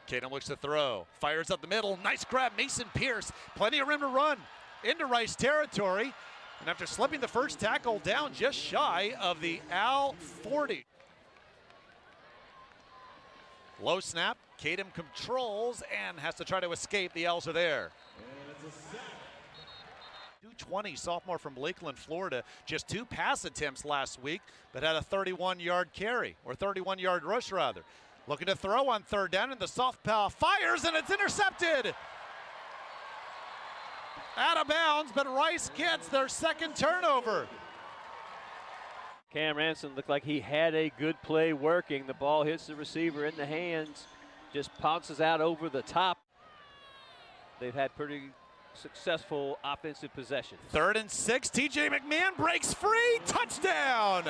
Kadam looks to throw, fires up the middle, nice grab, Mason Pierce, plenty of room to run into Rice territory, and after slipping the first tackle down just shy of the Al 40. Low snap, Kadam controls and has to try to escape, the L's are there. 220 sophomore from Lakeland, Florida, just 2 pass attempts last week, but had a 31-yard carry, or 31-yard rush rather. Looking to throw on third down, and the southpaw fires, and it's intercepted. Out of bounds, but Rice gets their second turnover. Cam Ransom looked like he had a good play working. The ball hits the receiver in the hands, just pounces out over the top. They've had pretty successful offensive possession. 3rd and 6, TJ McMahon breaks free, touchdown!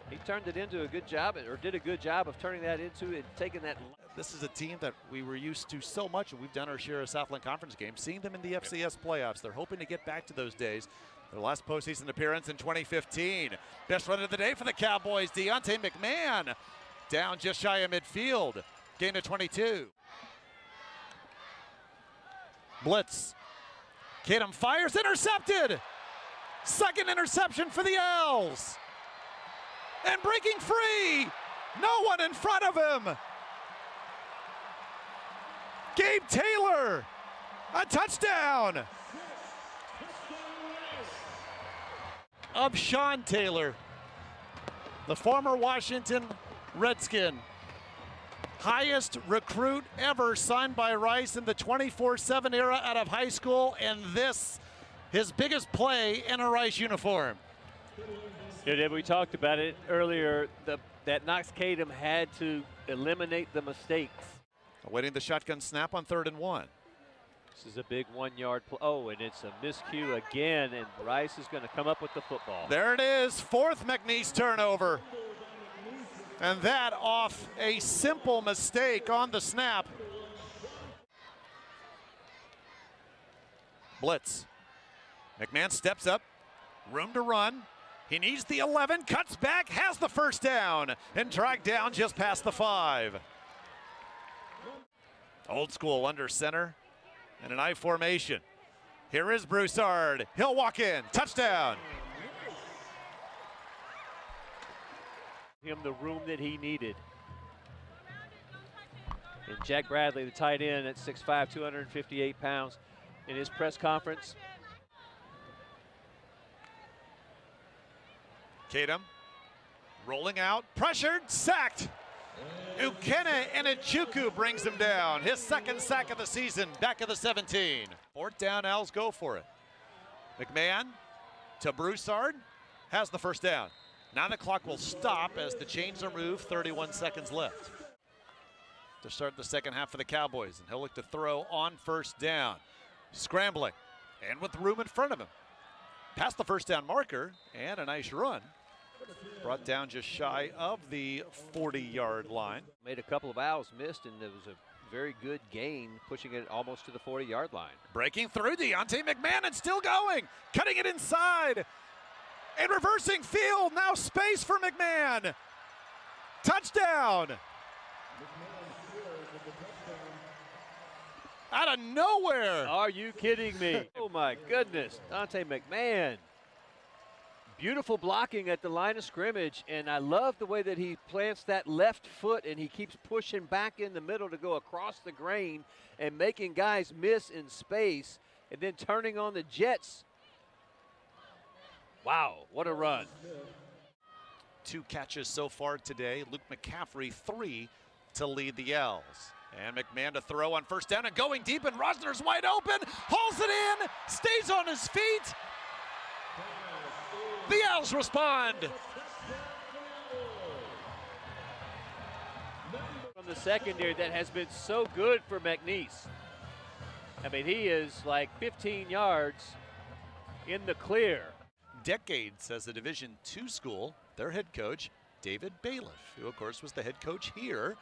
He turned it into a good job, or did a good job of turning that into and taking that. This is a team that we were used to so much, and we've done our share of Southland Conference games, seeing them in the FCS playoffs. They're hoping to get back to those days. Their last postseason appearance in 2015. Best run of the day for the Cowboys, Deontay McMahon. Down just shy of midfield. Gain of 22. Blitz. Kadam fires, intercepted. Second interception for the Owls. And breaking free. No one in front of him. Gabe Taylor. A touchdown. Of Sean Taylor, the former Washington Redskin. Highest recruit ever signed by Rice in the 24/7 era out of high school, and this, his biggest play in a Rice uniform. Yeah, we talked about it earlier, that Knox Kadam had to eliminate the mistakes. Awaiting the shotgun snap on 3rd and 1. This is a big 1-yard play. Oh, and it's a miscue again, and Rice is going to come up with the football. There it is, 4th McNeese turnover. And that off a simple mistake on the snap. Blitz. McMahon steps up, room to run. He needs the 11, cuts back, has the first down, and dragged down just past the 5. Old school under center. And an I formation. Here is Broussard. He'll walk in. Touchdown. Him the room that he needed. And Jack Bradley, the tight end at 6'5", 258 pounds, in his press conference. Kadam rolling out, pressured, sacked. Ukene Enichuku brings him down. His 2nd sack of the season, back of the 17. 4th down, Owls go for it. McMahon to Broussard, has the first down. Now the clock will stop as the chains are moved, 31 seconds left to start the second half for the Cowboys. And he'll look to throw on 1st down. Scrambling, and with room in front of him. Past the first down marker, and a nice run. Brought down just shy of the 40-yard line. Made a couple of Owls missed, and it was a very good gain, pushing it almost to the 40-yard line. Breaking through, Deontay McMahon, and still going. Cutting it inside. And reversing field, now space for McMahon. Touchdown. Out of nowhere. Are you kidding me? Oh my goodness, Deontay McMahon. Beautiful blocking at the line of scrimmage, and I love the way that he plants that left foot and he keeps pushing back in the middle to go across the grain and making guys miss in space and then turning on the jets. Wow, what a run. 2 catches so far today. Luke McCaffrey, 3 to lead the Owls. And McMahon to throw on 1st down and going deep, and Rosner's wide open, hauls it in, stays on his feet. The Owls respond. From the secondary that has been so good for McNeese. I mean, he is like 15 yards in the clear. Decades as a Division II school, their head coach, David Bailiff, who of course was the head coach here,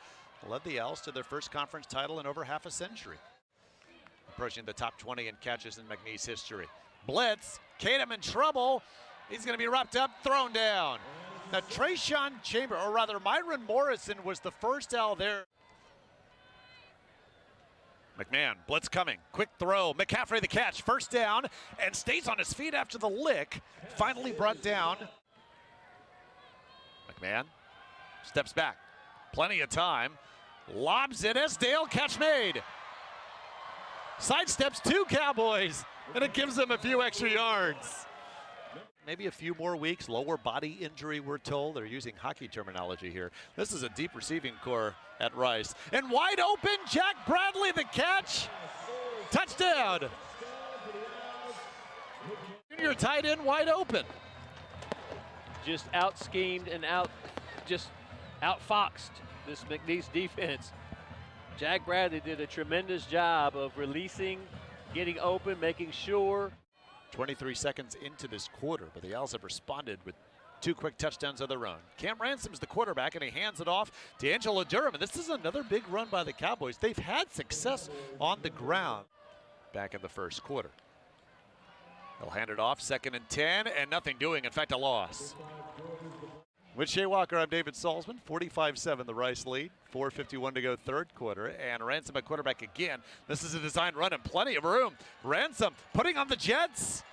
led the Owls to their first conference title in over half a century. Approaching the top 20 in catches in McNeese history. Blitz, Kadam in trouble, He's going to be wrapped up, thrown down. Now, Trayshawn Chamber, or rather Myron Morrison, was the first out there. McMahon, blitz coming, quick throw, McCaffrey the catch, first down, and stays on his feet after the lick. Finally brought down. McMahon steps back, plenty of time, lobs it as Dale, catch made. Sidesteps two Cowboys, and it gives them a few extra yards. Maybe a few more weeks, lower body injury, we're told. They're using hockey terminology here. This is a deep receiving core at Rice. And wide open, Jack Bradley the catch. Touchdown. Junior tight end wide open. Just out-schemed and out-foxed this McNeese defense. Jack Bradley did a tremendous job of releasing, getting open, making sure. 23 seconds into this quarter, but the Owls have responded with two quick touchdowns of their own. Cam Ransom's the quarterback, and he hands it off to Angelo Durham. And this is another big run by the Cowboys. They've had success on the ground back in the first quarter. They'll hand it off, 2nd and 10, and nothing doing. In fact, a loss. With Shea Walker, I'm David Salzman. 45-7 the Rice lead. 4:51 to go third quarter. And Ransom at quarterback again. This is a designed run and plenty of room. Ransom putting on the Jets.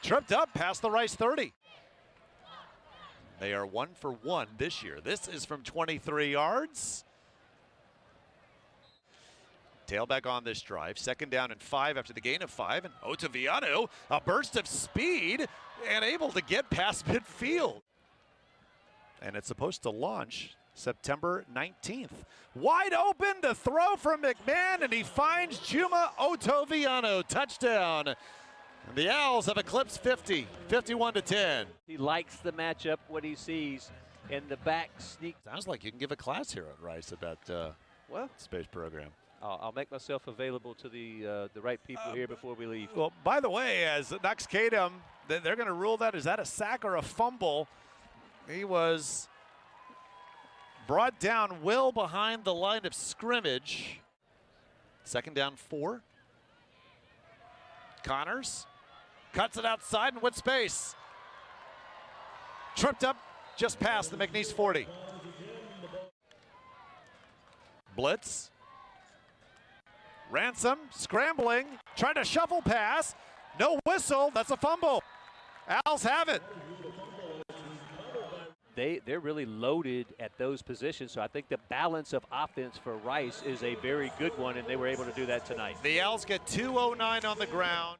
Tripped up past the Rice 30. They are 1 for 1 this year. This is from 23 yards. Tailback on this drive. 2nd down and 5 after the gain of 5. And Ottaviano, a burst of speed and able to get past midfield. And it's supposed to launch September 19th. Wide open to throw from McMahon, and he finds Juma Otoviano. Touchdown. And the Owls have eclipsed 50, 51-10. He likes the matchup, what he sees, and the back sneak. Sounds like you can give a class here at Rice about well, space program. I'll make myself available to the right people here before we leave. Well, by the way, as Nux Kadum, they're going to rule that, is that a sack or a fumble? He was brought down well behind the line of scrimmage. 2nd down 4. Connors cuts it outside in what space? Tripped up just past the McNeese 40. Blitz. Ransom scrambling, trying to shuffle pass. No whistle, that's a fumble. Owls have it. They're really loaded at those positions, so I think the balance of offense for Rice is a very good one, and they were able to do that tonight. The Owls get 2:09 on the ground.